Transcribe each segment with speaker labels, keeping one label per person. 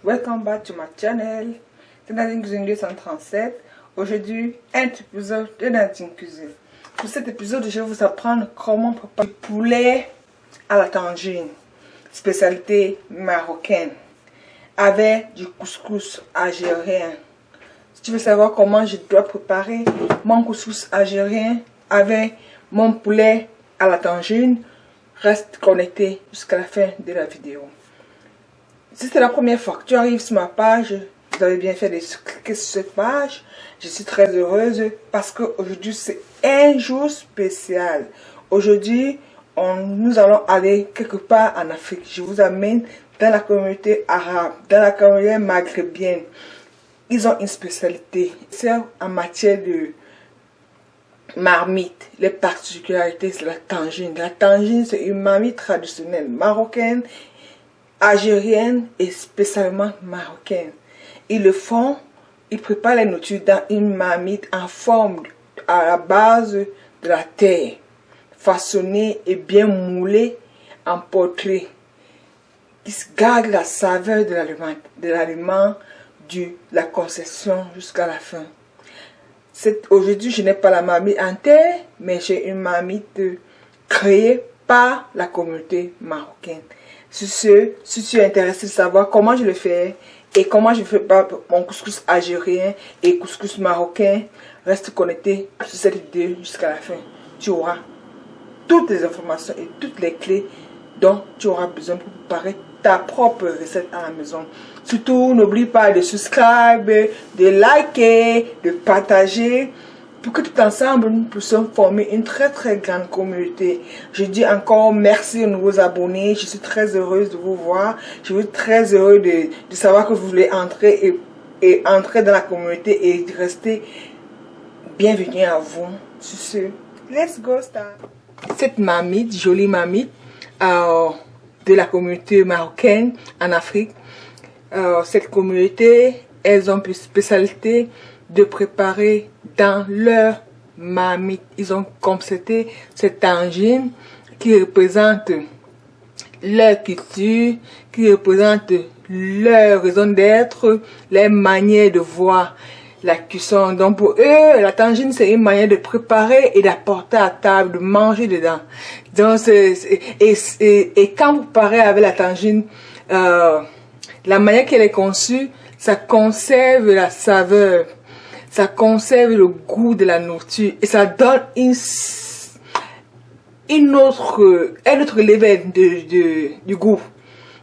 Speaker 1: Welcome back to my channel. C'est Nadine Cuisine 237. Aujourd'hui, un épisode de Nadine Cuisine. Pour cet épisode, je vais vous apprendre comment préparer du poulet à la tangine, spécialité marocaine, avec du couscous algérien. Si tu veux savoir comment je dois préparer mon couscous algérien avec mon poulet à la tangine, reste connecté jusqu'à la fin de la vidéo. Si c'est la première fois que tu arrives sur ma page, vous avez bien fait de cliquer sur cette page. Je suis très heureuse parce qu'aujourd'hui c'est un jour spécial. Aujourd'hui, nous allons aller quelque part en Afrique. Je vous amène dans la communauté arabe, dans la communauté maghrébienne. Ils ont une spécialité. C'est en matière de marmite. Les particularités, c'est la tangine. La tangine, c'est une marmite traditionnelle marocaine, algérienne et spécialement marocaine. Ils le font, ils préparent la nourriture dans une marmite en forme à la base de la terre, façonnée et bien moulée en portrait, qui garde la saveur de l'aliment, de la conception jusqu'à la fin. Aujourd'hui, je n'ai pas la marmite en terre, mais j'ai une marmite créée par la communauté marocaine. Si tu es intéressé de savoir comment je le fais et comment je fais mon couscous algérien et couscous marocain, reste connecté sur cette vidéo jusqu'à la fin. Tu auras toutes les informations et toutes les clés dont tu auras besoin pour préparer ta propre recette à la maison. Surtout, n'oublie pas de subscribe, de liker, de partager, pour que tout ensemble nous puissions former une très grande communauté. Je dis encore merci aux nouveaux abonnés. Je suis très heureuse de vous voir. Je suis très heureuse de savoir que vous voulez entrer et entrer dans la communauté et de rester. Bienvenue à vous. Sur ce, let's go start. Cette marmite, jolie marmite de la communauté marocaine en Afrique. Cette communauté, elles ont pour spécialité de préparer dans leur marmite. Ils ont concepté cette tangine qui représente leur culture, qui représente leur raison d'être, leur manière de voir la cuisson. Donc pour eux, la tangine c'est une manière de préparer et d'apporter à table, de manger dedans. Donc et quand vous parlez avec la tangine, la manière qu'elle est conçue, ça conserve la saveur, ça conserve le goût de la nourriture et ça donne un autre level du goût.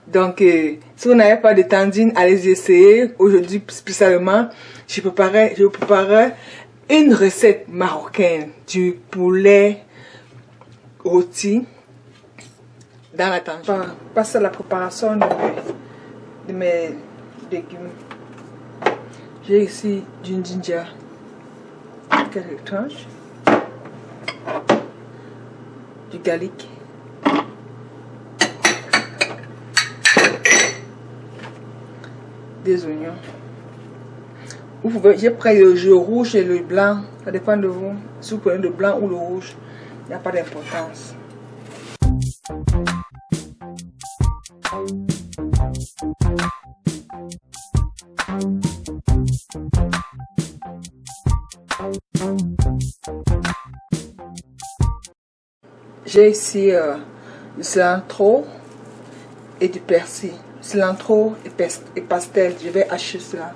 Speaker 1: Donc, si vous n'avez pas de tangine, allez essayer. Aujourd'hui, spécialement, je préparerai une recette marocaine du poulet rôti dans la tangine. Passe à la préparation de mes légumes. J'ai ici du ginger, quelques tranches, du garlic, des oignons. J'ai pris le jus rouge et le blanc, ça dépend de vous. Si vous prenez le blanc ou le rouge, il n'y a pas d'importance. J'ai ici du cilantro et du persil. Cilantro et pastel. Je vais hacher cela.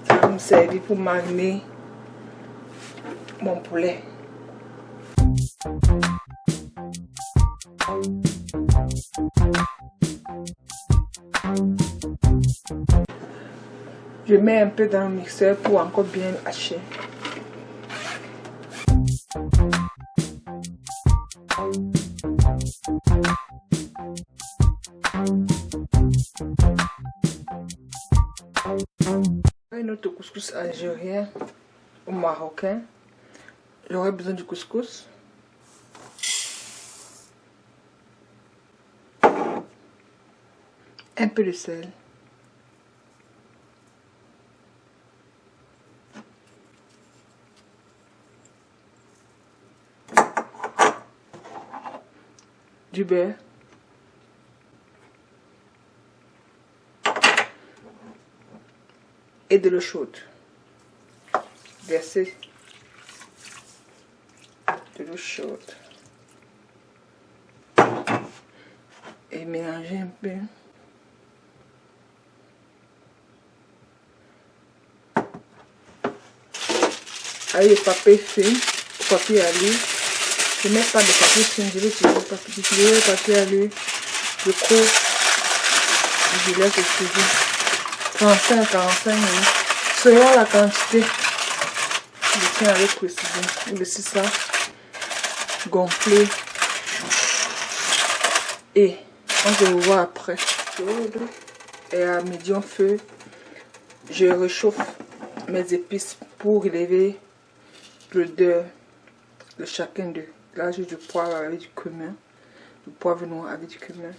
Speaker 1: Ça va me servir pour mariner mon poulet. Je mets un peu dans le mixeur pour encore bien hacher. Notre couscous algérien ou marocain. J'aurais besoin du couscous. Un peu de sel. Du beurre. Et de l'eau chaude. Verser de l'eau chaude. Et mélanger un peu. Avec le papier fin, le papier à l'huile. Je ne mets pas de papier fin, je vais utiliser le papier à l'huile. Je cours. Je laisse cuire. 35 à 45 minutes. Selon la quantité, je tiens avec précision. Je laisse ça gonfler. Et on se revoit après. Et à médium feu, je réchauffe mes épices pour élever l'odeur de chacun d'eux. Là, j'ai du poivre avec du cumin, du poivre noir avec du cumin.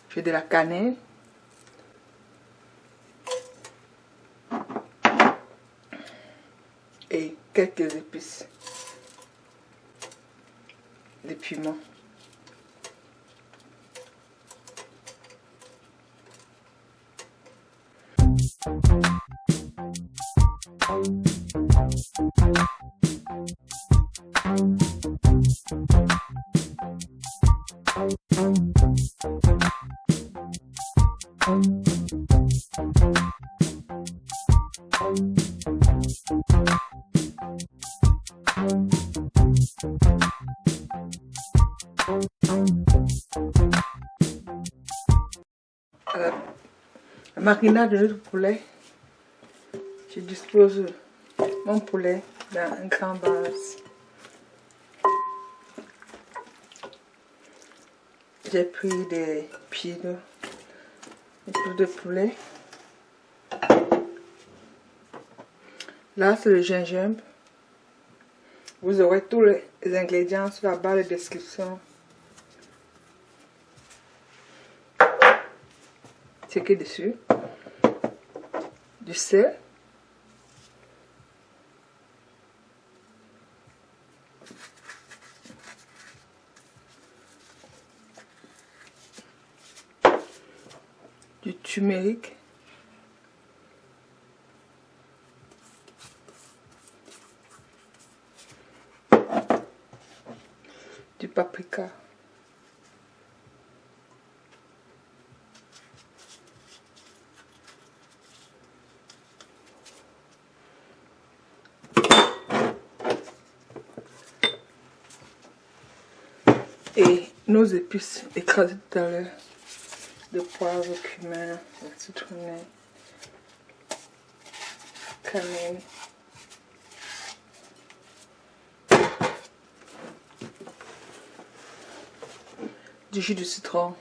Speaker 1: J'ai de la cannelle. Et quelques épices. Des piments. La marinade de notre poulet, je dispose mon poulet dans un grand vase. J'ai pris des pieds de poulet. Là, c'est le gingembre. Vous aurez tous les ingrédients sur la barre de description. C'est que dessus. Du sel. Du turmeric. Du paprika. Et nos épices écrasées tout à l'heure. De poivre, cumin, citronné, cannelle. Du jus de citron.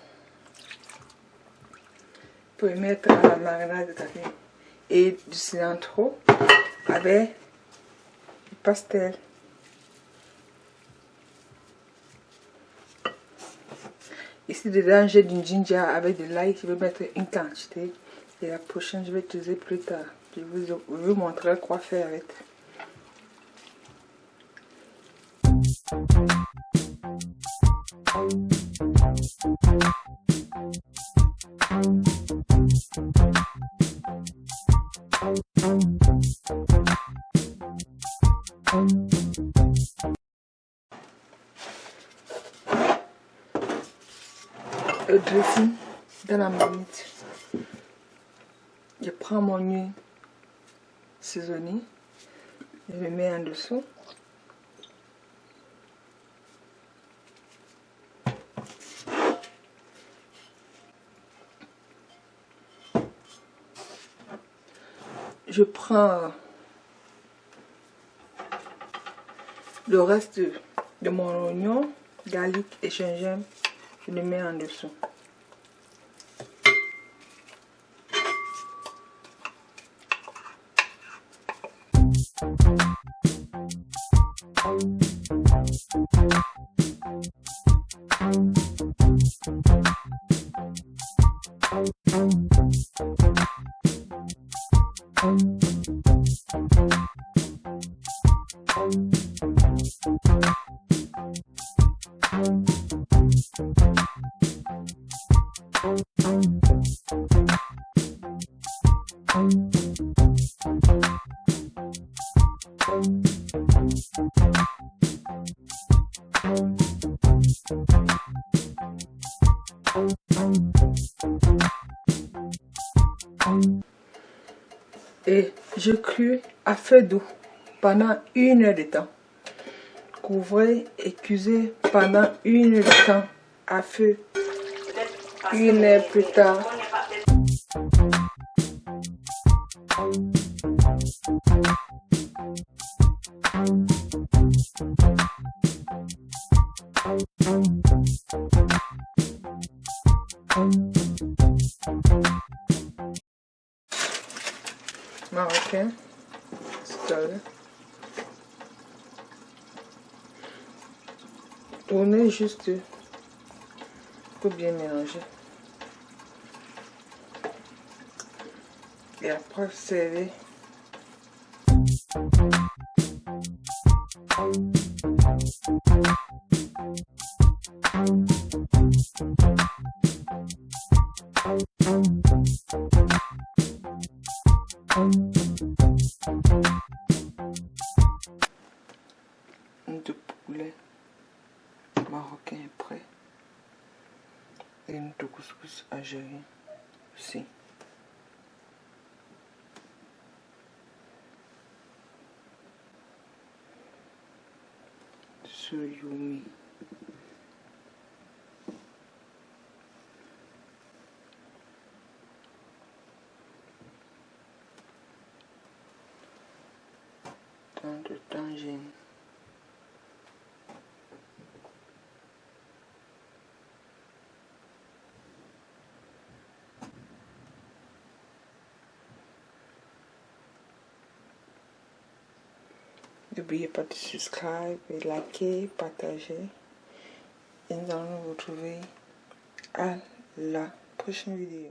Speaker 1: Pour mettre à la marinade de café. Et du cilantro avec du pastel. Ici dedans j'ai du ginger avec de l'ail, je vais mettre une quantité et la prochaine je vais utiliser plus tard. Je vous montrer quoi faire avec. Le dressing dans la marmite. Je prends mon huile saisonnée, Je le mets en dessous. Je prends le reste de mon oignon, garlic et gingembre. Je le mets en dessous. Et je cuis à feu doux pendant 1 heure de temps. Couvrez et cuisez pendant 1 heure de temps à feu. 1 heure plus tard. Marocain, c'est tournez juste pour bien mélanger. Et après servez. De poulet marocain est prêt. Et une de couscous algérien aussi. Suryoumi. Tant de tangine. N'oubliez pas de subscribe, et liker, partager. Et nous allons nous retrouver à la prochaine vidéo.